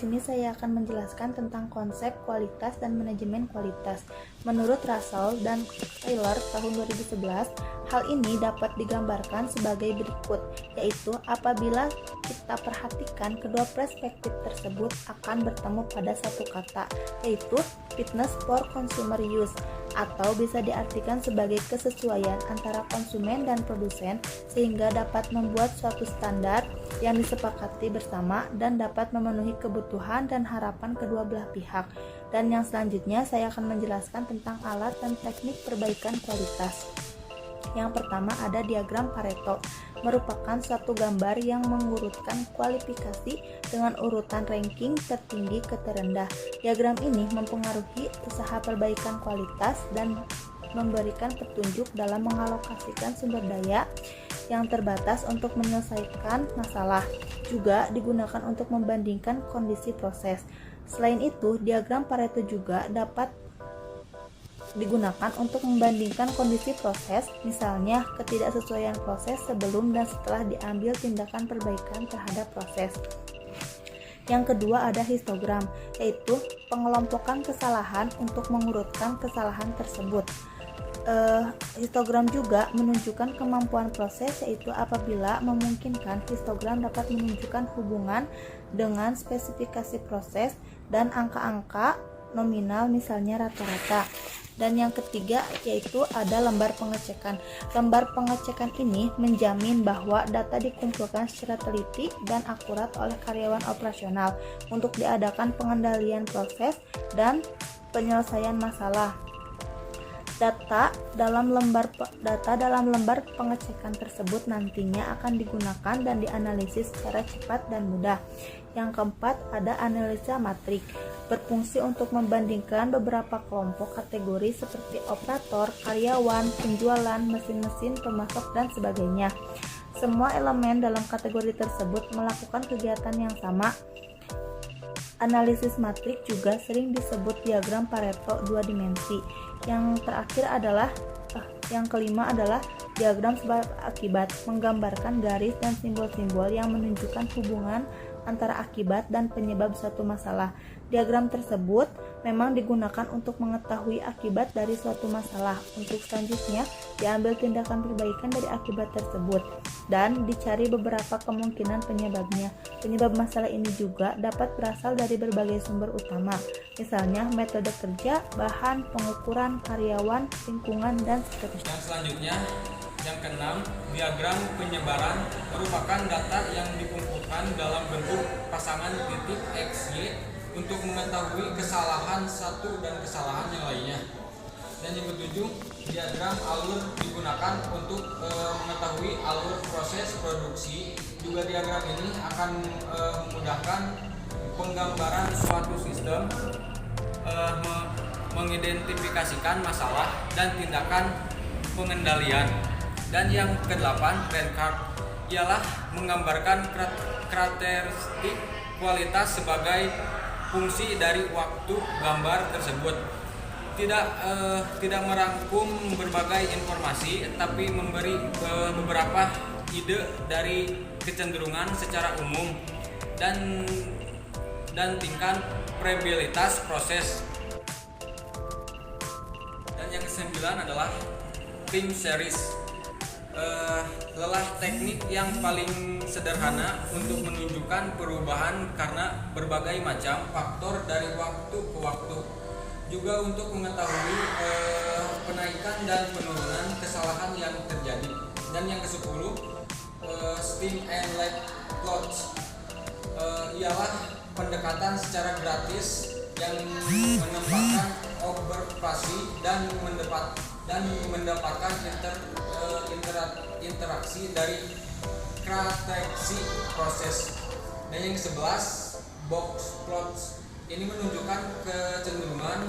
sini saya akan menjelaskan tentang konsep kualitas dan manajemen kualitas. Menurut Russell dan Taylor tahun 2011, hal ini dapat digambarkan sebagai berikut, yaitu apabila kita perhatikan kedua perspektif tersebut akan bertemu pada satu kata, yaitu fitness for consumer use, atau bisa diartikan sebagai kesesuaian antara konsumen dan produsen sehingga dapat membuat suatu standar yang disepakati bersama dan dapat memenuhi kebutuhan dan harapan kedua belah pihak. Dan yang selanjutnya saya akan menjelaskan tentang alat dan teknik perbaikan kualitas. Yang pertama ada diagram Pareto, merupakan suatu gambar yang mengurutkan kualifikasi dengan urutan ranking tertinggi ke terendah. Diagram ini mempengaruhi usaha perbaikan kualitas dan memberikan petunjuk dalam mengalokasikan sumber daya yang terbatas untuk menyelesaikan masalah. Juga digunakan untuk membandingkan kondisi proses. Selain itu, diagram Pareto juga dapat digunakan untuk membandingkan kondisi proses, misalnya ketidaksesuaian proses sebelum dan setelah diambil tindakan perbaikan terhadap proses. Yang kedua ada histogram, yaitu pengelompokan kesalahan untuk mengurutkan kesalahan tersebut. Histogram juga menunjukkan kemampuan proses, yaitu apabila memungkinkan, histogram dapat menunjukkan hubungan dengan spesifikasi proses dan angka-angka nominal, misalnya rata-rata. Dan yang ketiga yaitu ada lembar pengecekan. Lembar pengecekan ini menjamin bahwa data dikumpulkan secara teliti dan akurat oleh karyawan operasional untuk diadakan pengendalian proses dan penyelesaian masalah. Data dalam lembar pengecekan tersebut nantinya akan digunakan dan dianalisis secara cepat dan mudah. Yang keempat ada analisa matrik, berfungsi untuk membandingkan beberapa kelompok kategori seperti operator, karyawan, penjualan, mesin-mesin, pemasok, dan sebagainya. Semua elemen dalam kategori tersebut melakukan kegiatan yang sama. Analisis matrik juga sering disebut diagram Pareto 2 dimensi. Yang kelima adalah diagram sebab akibat, menggambarkan garis dan simbol-simbol yang menunjukkan hubungan antara akibat dan penyebab suatu masalah. Diagram tersebut memang digunakan untuk mengetahui akibat dari suatu masalah. Untuk selanjutnya diambil tindakan perbaikan dari akibat tersebut dan dicari beberapa kemungkinan penyebabnya. Penyebab masalah ini juga dapat berasal dari berbagai sumber utama, misalnya metode kerja, bahan, pengukuran, karyawan, lingkungan, dan seterusnya. Yang selanjutnya, yang keenam, diagram penyebaran merupakan data yang dikumpulkan dalam bentuk pasangan titik X, Y untuk mengetahui kesalahan satu dan kesalahan yang lainnya. Dan yang ketujuh, diagram alur digunakan untuk mengetahui alur proses produksi. Juga diagram ini akan memudahkan penggambaran suatu sistem, mengidentifikasikan masalah dan tindakan pengendalian. Dan yang kedelapan, trend card, ialah menggambarkan karakteristik kualitas sebagai fungsi dari waktu gambar tersebut. Tidak merangkum berbagai informasi, tapi memberi beberapa ide dari kecenderungan secara umum dan tingkat probabilitas proses. Dan yang kesembilan adalah time series, lelah teknik yang paling sederhana untuk menunjukkan perubahan karena berbagai macam faktor dari waktu ke waktu. Juga untuk mengetahui penaikan dan penurunan kesalahan yang terjadi. Dan yang ke-10, Steam and Light Plots, ialah pendekatan secara gratis yang menempatkan observasi dan mendapatkan interaksi dari karakteristik proses. Dan yang ke-11, box plots, ini menunjukkan kecenderungan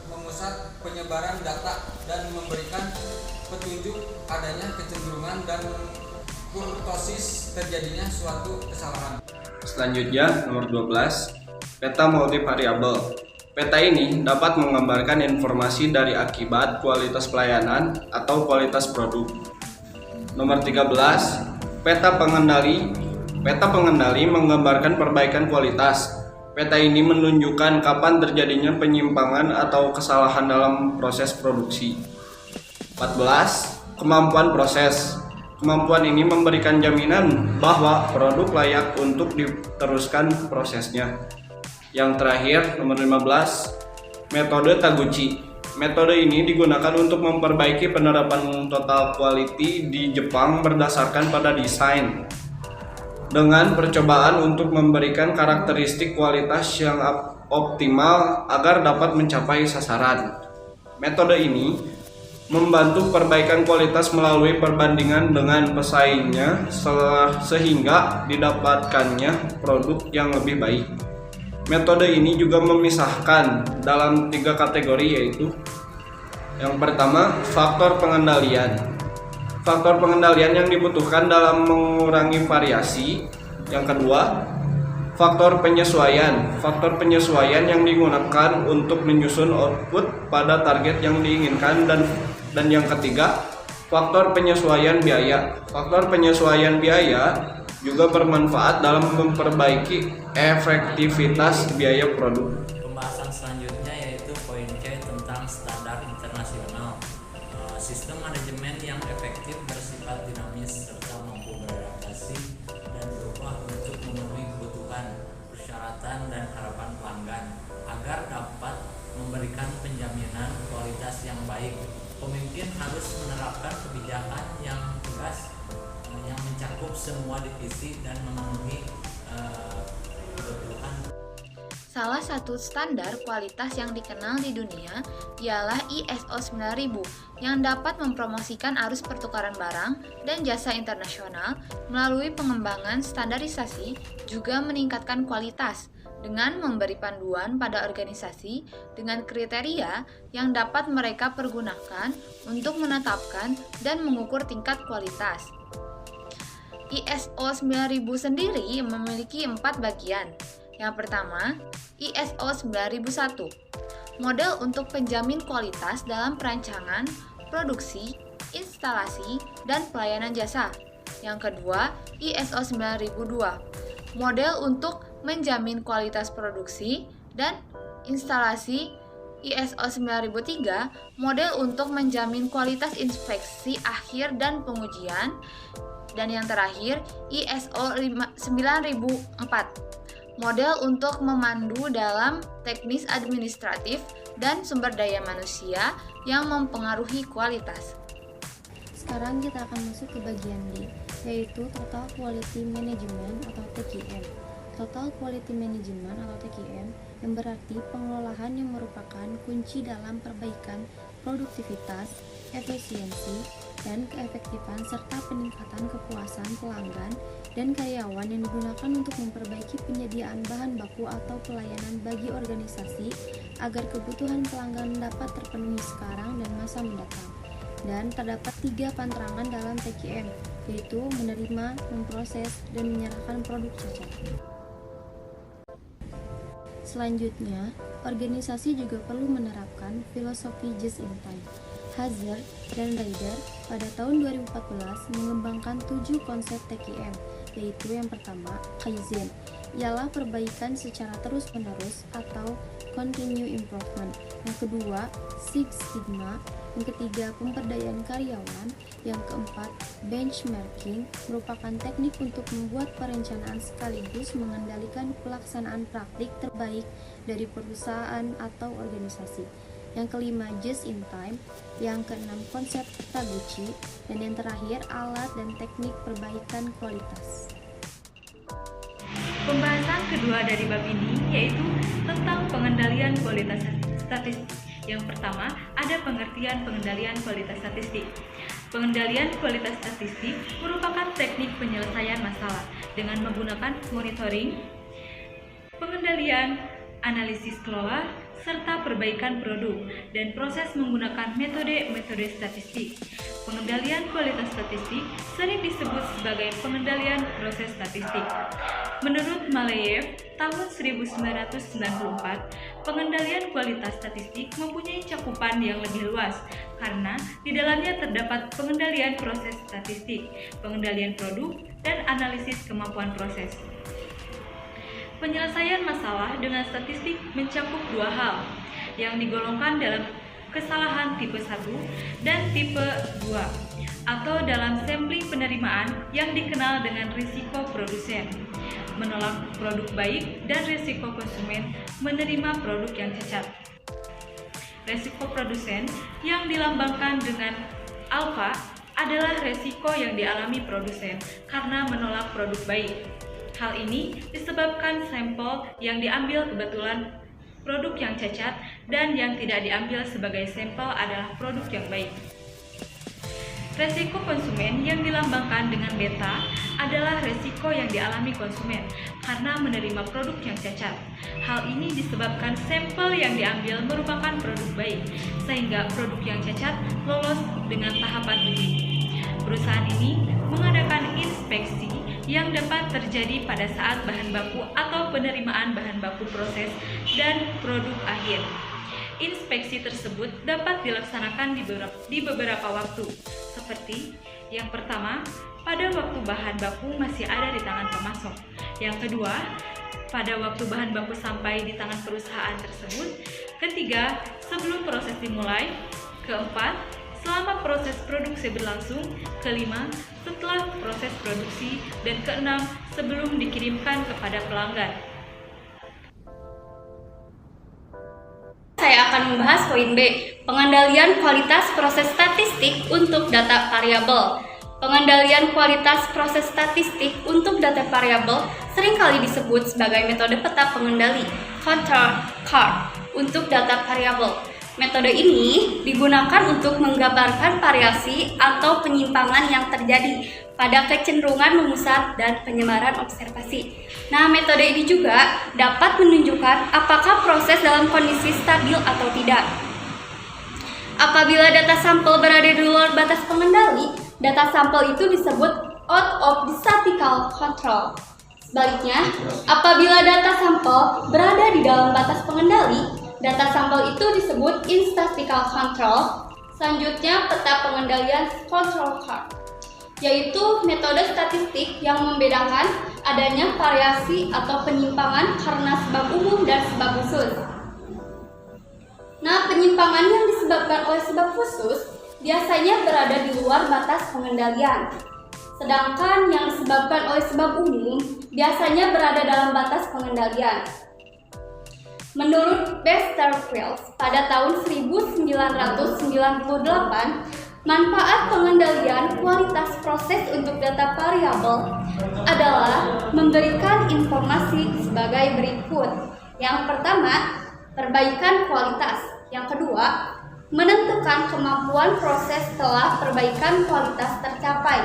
memusat penyebaran data dan memberikan petunjuk adanya kecenderungan dan kurtosis terjadinya suatu kesalahan. Selanjutnya nomor 12, peta multivariabel. Peta ini dapat menggambarkan informasi dari akibat, kualitas pelayanan, atau kualitas produk. Nomor 13, peta pengendali. Peta pengendali menggambarkan perbaikan kualitas. Peta ini menunjukkan kapan terjadinya penyimpangan atau kesalahan dalam proses produksi. 14. Kemampuan proses. Kemampuan ini memberikan jaminan bahwa produk layak untuk diteruskan prosesnya. Yang terakhir, nomor 15, metode Taguchi. Metode ini digunakan untuk memperbaiki penerapan total quality di Jepang berdasarkan pada desain, dengan percobaan untuk memberikan karakteristik kualitas yang optimal agar dapat mencapai sasaran. Metode ini membantu perbaikan kualitas melalui perbandingan dengan pesaingnya sehingga didapatkannya produk yang lebih baik. Metode ini juga memisahkan dalam 3 kategori, yaitu yang pertama, faktor pengendalian. Faktor pengendalian yang dibutuhkan dalam mengurangi variasi. Yang kedua, faktor penyesuaian. Faktor penyesuaian yang digunakan untuk menyusun output pada target yang diinginkan. Dan yang ketiga, faktor penyesuaian biaya. Faktor penyesuaian biaya juga bermanfaat dalam memperbaiki efektivitas biaya produk. Pembahasan selanjutnya yaitu poin C tentang standar internasional. Sistem manajemen yang efektif bersifat dinamis serta mampu beradaptasi dan berubah untuk memenuhi kebutuhan, persyaratan, dan harapan pelanggan agar dapat memberikan penjaminan kualitas yang baik. Pemimpin harus menerapkan kebijakan yang tegas yang mencakup semua divisi dan memenuhi kebutuhan. Salah satu standar kualitas yang dikenal di dunia ialah ISO 9000 yang dapat mempromosikan arus pertukaran barang dan jasa internasional melalui pengembangan standarisasi, juga meningkatkan kualitas dengan memberi panduan pada organisasi dengan kriteria yang dapat mereka pergunakan untuk menetapkan dan mengukur tingkat kualitas. ISO 9000 sendiri memiliki 4 bagian. Yang pertama, ISO 9001, model untuk penjamin kualitas dalam perancangan, produksi, instalasi, dan pelayanan jasa. Yang kedua, ISO 9002, model untuk menjamin kualitas produksi dan instalasi. ISO 9003, model untuk menjamin kualitas inspeksi akhir dan pengujian. Dan yang terakhir, ISO 9004, model untuk memandu dalam teknis administratif dan sumber daya manusia yang mempengaruhi kualitas. Sekarang kita akan masuk ke bagian D, yaitu Total Quality Management atau TQM. Total Quality Management atau TQM yang berarti pengelolaan yang merupakan kunci dalam perbaikan produktivitas, efisiensi, dan keefektifan serta peningkatan kepuasan pelanggan dan karyawan yang digunakan untuk memperbaiki penyediaan bahan baku atau pelayanan bagi organisasi agar kebutuhan pelanggan dapat terpenuhi sekarang dan masa mendatang. Dan terdapat 3 pantangan dalam TQM, yaitu menerima, memproses, dan menyerahkan produk cacat. Selanjutnya, organisasi juga perlu menerapkan filosofi just in time. Hazard dan Ryder pada tahun 2014 mengembangkan 7 konsep TQM, yaitu yang pertama, Kaizen, ialah perbaikan secara terus-menerus atau continue improvement. Yang kedua, Six Sigma. Yang ketiga, pemberdayaan karyawan. Yang keempat, benchmarking, merupakan teknik untuk membuat perencanaan sekaligus mengendalikan pelaksanaan praktik terbaik dari perusahaan atau organisasi. Yang kelima, just in time. Yang keenam, konsep Taguchi. Dan yang terakhir, alat dan teknik perbaikan kualitas. Pembahasan kedua dari bab ini yaitu tentang pengendalian kualitas statistik. Yang pertama, ada pengertian pengendalian kualitas statistik. Pengendalian kualitas statistik merupakan teknik penyelesaian masalah dengan menggunakan monitoring, pengendalian, analisis kelola, serta perbaikan produk dan proses menggunakan metode statistik. Pengendalian kualitas statistik sering disebut sebagai pengendalian proses statistik. Menurut Maleyev, tahun 1994, pengendalian kualitas statistik mempunyai cakupan yang lebih luas karena di dalamnya terdapat pengendalian proses statistik, pengendalian produk, dan analisis kemampuan proses. Penyelesaian masalah dengan statistik mencakup dua hal yang digolongkan dalam kesalahan tipe 1 dan tipe 2 atau dalam sampling penerimaan yang dikenal dengan risiko produsen menolak produk baik dan risiko konsumen menerima produk yang cacat. Risiko produsen yang dilambangkan dengan alfa adalah risiko yang dialami produsen karena menolak produk baik. Hal ini disebabkan sampel yang diambil kebetulan produk yang cacat dan yang tidak diambil sebagai sampel adalah produk yang baik. Resiko konsumen yang dilambangkan dengan beta adalah resiko yang dialami konsumen karena menerima produk yang cacat. Hal ini disebabkan sampel yang diambil merupakan produk baik, sehingga produk yang cacat lolos dengan tahapan uji. Perusahaan ini mengadakan inspeksi yang dapat terjadi pada saat bahan baku atau penerimaan bahan baku proses dan produk akhir. Inspeksi tersebut dapat dilaksanakan di beberapa waktu, seperti yang pertama, pada waktu bahan baku masih ada di tangan pemasok. Yang kedua, pada waktu bahan baku sampai di tangan perusahaan tersebut. Ketiga, sebelum proses dimulai. Keempat, selama proses produksi berlangsung. Kelima, setelah proses produksi. Dan keenam, sebelum dikirimkan kepada pelanggan. Saya akan membahas poin B, pengendalian kualitas proses statistik untuk data variabel. Pengendalian kualitas proses statistik untuk data variabel seringkali disebut sebagai metode peta pengendali control chart untuk data variabel. Metode ini digunakan untuk menggambarkan variasi atau penyimpangan yang terjadi pada kecenderungan memusat dan penyebaran observasi. Nah, metode ini juga dapat menunjukkan apakah proses dalam kondisi stabil atau tidak. Apabila data sampel berada di luar batas pengendali, data sampel itu disebut out of the statistical control. Sebaliknya, apabila data sampel berada di dalam batas pengendali, data sampel itu disebut in statistical control. Selanjutnya, peta pengendalian control chart, yaitu metode statistik yang membedakan adanya variasi atau penyimpangan karena sebab umum dan sebab khusus. Nah, penyimpangan yang disebabkan oleh sebab khusus biasanya berada di luar batas pengendalian. Sedangkan yang disebabkan oleh sebab umum biasanya berada dalam batas pengendalian. Menurut Westerveld pada tahun 1998, manfaat pengendalian kualitas proses untuk data variabel adalah memberikan informasi sebagai berikut. Yang pertama, perbaikan kualitas. Yang kedua, menentukan kemampuan proses setelah perbaikan kualitas tercapai.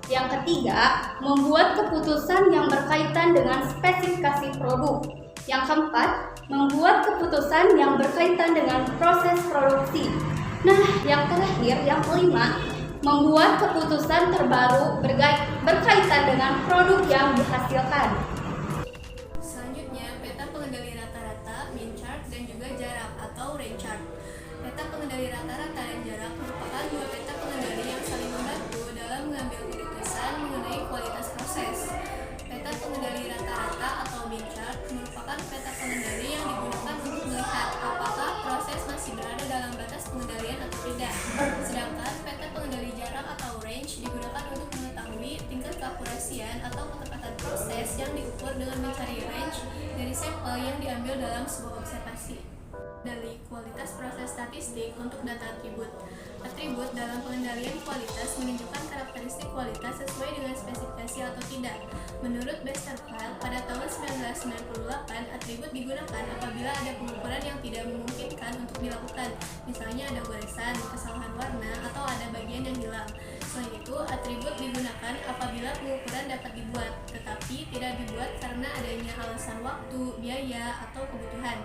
Yang ketiga, membuat keputusan yang berkaitan dengan spesifikasi produk. Yang keempat, membuat keputusan yang berkaitan dengan proses produksi. Nah, yang terakhir, yang kelima, membuat keputusan terbaru berkaitan dengan produk yang dihasilkan. Selanjutnya, peta pengendali rata-rata, mean chart, dan juga jarak atau range chart. Peta pengendali rata-rata dan jarak merupakan dua peta pengendali yang saling membantu dalam mengambil keputusan mengenai kualitas proses. Peta pengendali rata-rata atau mean chart merupakan peta pengendali yang digunakan untuk melihat apakah proses masih berada dalam batas pengendalian atau tidak. Sedangkan peta pengendali jarak atau range digunakan untuk mengetahui tingkat keakurasian atau ketepatan proses yang diukur dengan mencari range dari sampel yang diambil dalam sebuah observasi. Dari kualitas proses statistik untuk data atribut. Atribut dalam pengendalian kualitas menunjukkan karakteristik kualitas sesuai dengan spesifikasi atau tidak. Menurut Westerveld, pada tahun 1998, atribut digunakan apabila ada pengukuran yang tidak memungkinkan untuk dilakukan. Misalnya ada goresan, kesalahan warna, atau ada bagian yang hilang. Selain itu, atribut digunakan apabila pengukuran dapat dibuat, tetapi tidak dibuat karena adanya alasan waktu, biaya, atau kebutuhan.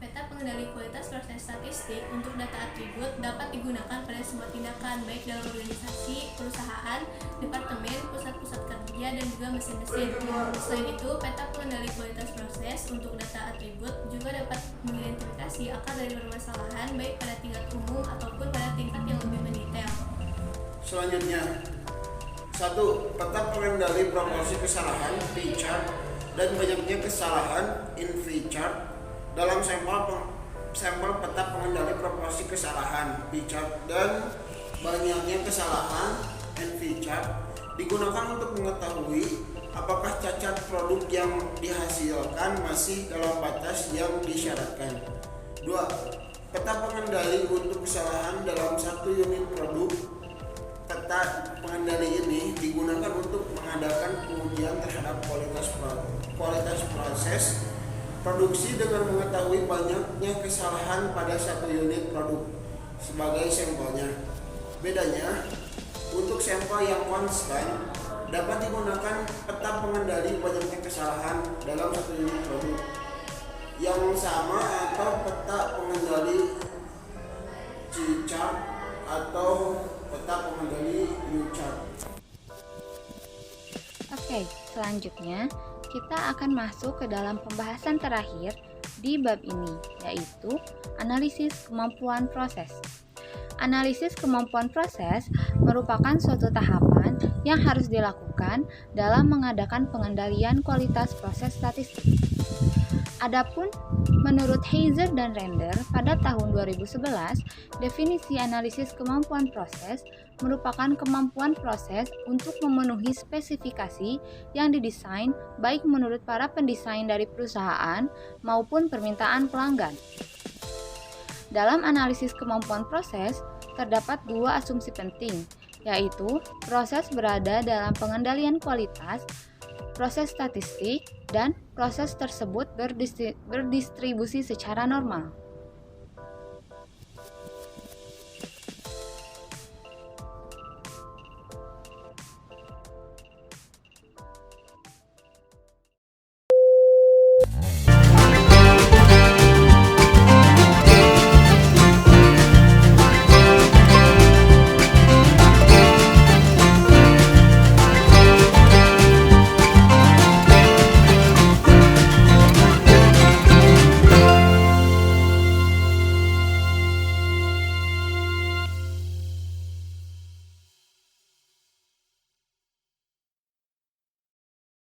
Peta pengendali kualitas proses statistik untuk data atribut dapat digunakan pada sebuah tindakan baik dalam organisasi, perusahaan, departemen, pusat-pusat kerja, dan juga mesin-mesin. Selain itu, peta pengendali kualitas proses untuk data atribut juga dapat mengidentifikasi akar dari permasalahan baik pada tingkat umum ataupun pada tingkat yang lebih mendetail. Selanjutnya, 1. Peta pengendali proporsi kesalahan, P-chart. dan banyaknya kesalahan in-V chart dalam sampel peta pengendali proporsi kesalahan P-chart dan banyaknya kesalahan NV chart digunakan untuk mengetahui apakah cacat produk yang dihasilkan masih dalam batas yang disyaratkan. 2. Peta pengendali untuk kesalahan dalam satu unit produk. Peta pengendali ini digunakan untuk mengadakan pengujian terhadap kualitas proses produksi dengan mengetahui banyaknya kesalahan pada satu unit produk sebagai sampelnya. Bedanya, untuk sampel yang konstan dapat digunakan peta pengendali banyaknya kesalahan dalam satu unit produk yang sama atau peta pengendali C-chart atau peta pengendali U-chart. Oke, selanjutnya kita akan masuk ke dalam pembahasan terakhir di bab ini, yaitu analisis kemampuan proses. Analisis kemampuan proses merupakan suatu tahapan yang harus dilakukan dalam mengadakan pengendalian kualitas proses statistik. Adapun menurut Heiser dan Render pada tahun 2011, definisi analisis kemampuan proses merupakan kemampuan proses untuk memenuhi spesifikasi yang didesain baik menurut para pendesain dari perusahaan maupun permintaan pelanggan. Dalam analisis kemampuan proses, terdapat dua asumsi penting, yaitu proses berada dalam pengendalian kualitas, proses statistik, dan proses tersebut berdistribusi secara normal.